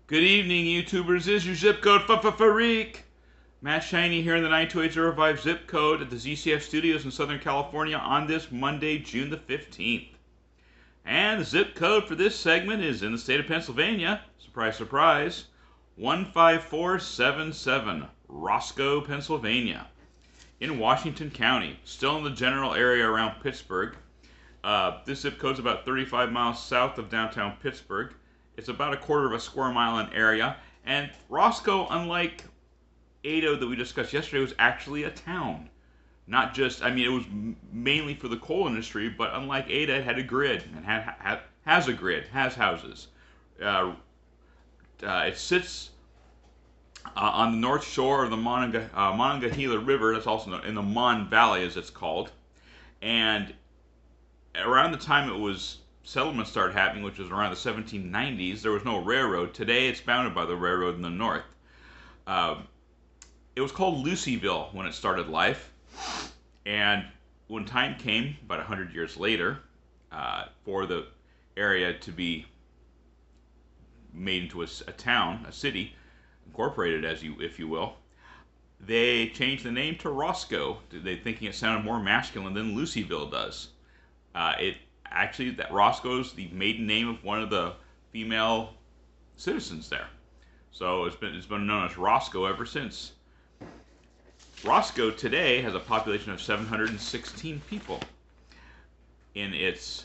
Good evening, YouTubers. Is your zip code Freak? Matt Shiny here in the 92805 zip code at the ZCF Studios in Southern California on this Monday, June the 15th. And the zip code for this segment is in the state of Pennsylvania. Surprise, surprise. 15477, Roscoe, Pennsylvania. In Washington County, still in the general area around Pittsburgh. This zip code is about 35 miles south of downtown Pittsburgh. It's about a quarter of a square mile in area. And Roscoe, unlike Ada that we discussed yesterday, was actually a town. Not just, it was mainly for the coal industry, but unlike Ada, it had a grid and has a grid, has houses. It sits on the north shore of the Monongahela River. That's also known in the Mon Valley, as it's called. And around the time it was settlement started happening, which was around the 1790s, there was no railroad. Today, it's bounded by the railroad in the north. It was called Lucyville when it started life. And when time came, about 100 years later, for the area to be made into a town, a city, incorporated, if you will, they changed the name to Roscoe. They thinking it sounded more masculine than Lucyville does. That Roscoe's the maiden name of one of the female citizens there. So it's been known as Roscoe ever since. Roscoe today has a population of 716 people. In its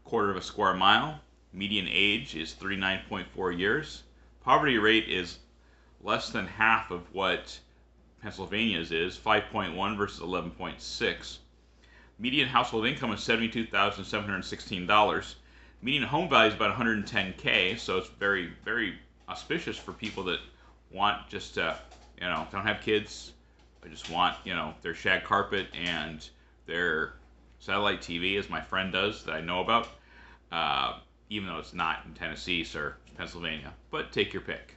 quarter of a square mile, median age is 39.4 years. Poverty rate is less than half of what Pennsylvania's is, 5.1 versus 11.6. Median household income is $72,716. Median home value is about $110K, so it's very, very auspicious for people that want just to, don't have kids, but just want, their shag carpet and their satellite TV, as my friend does that I know about, even though it's not in Tennessee, sir, it's Pennsylvania, but take your pick.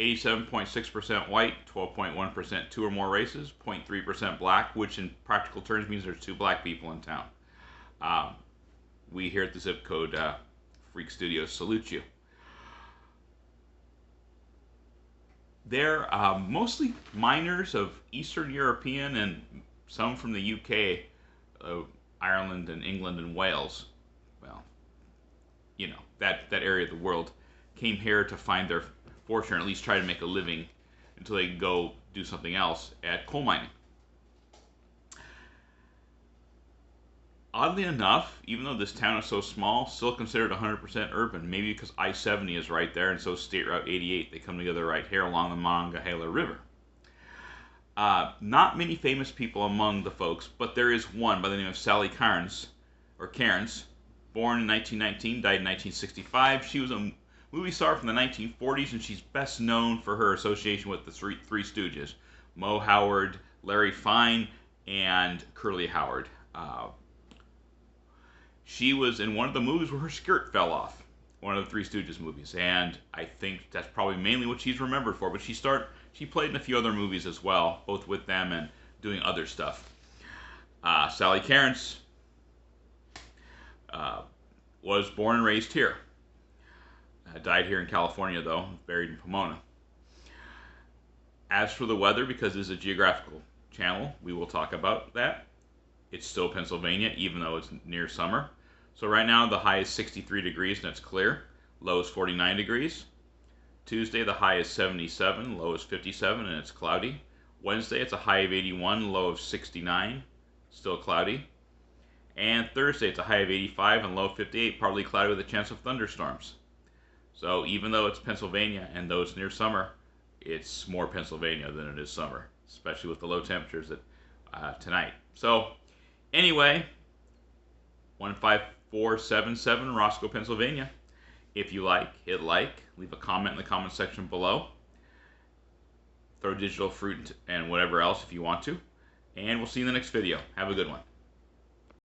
87.6% white, 12.1% two or more races, 0.3% black, which in practical terms means there's 2 black people in town. We here at the zip code Freak Studios salute you. They're mostly miners of Eastern European and some from the UK, Ireland and England and Wales. Well, that area of the world came here to find their fortune, or at least try to make a living until they go do something else at coal mining. Oddly enough, even though this town is so small, still considered 100% urban, maybe because I-70 is right there and so State Route 88. They come together right here along the Monongahela River. Not many famous people among the folks, but there is one by the name of Sally Cairns, born in 1919, died in 1965. She was a movie star from the 1940s, and she's best known for her association with the Three Stooges, Moe Howard, Larry Fine, and Curly Howard. She was in one of the movies where her skirt fell off, one of the Three Stooges movies, and I think that's probably mainly what she's remembered for, but she played in a few other movies as well, both with them and doing other stuff. Sally Cairns was born and raised here. Died here in California, though, buried in Pomona. As for the weather, because this is a geographical channel, we will talk about that. It's still Pennsylvania, even though it's near summer. So right now, the high is 63 degrees, and it's clear. Low is 49 degrees. Tuesday, the high is 77, low is 57, and it's cloudy. Wednesday, it's a high of 81, low of 69, still cloudy. And Thursday, it's a high of 85 and low of 58, partly cloudy with a chance of thunderstorms. So even though it's Pennsylvania and though it's near summer, it's more Pennsylvania than it is summer, especially with the low temperatures tonight. So anyway, 15477 Roscoe, Pennsylvania. If you like, hit like, leave a comment in the comment section below. Throw digital fruit and whatever else if you want to. And we'll see you in the next video. Have a good one.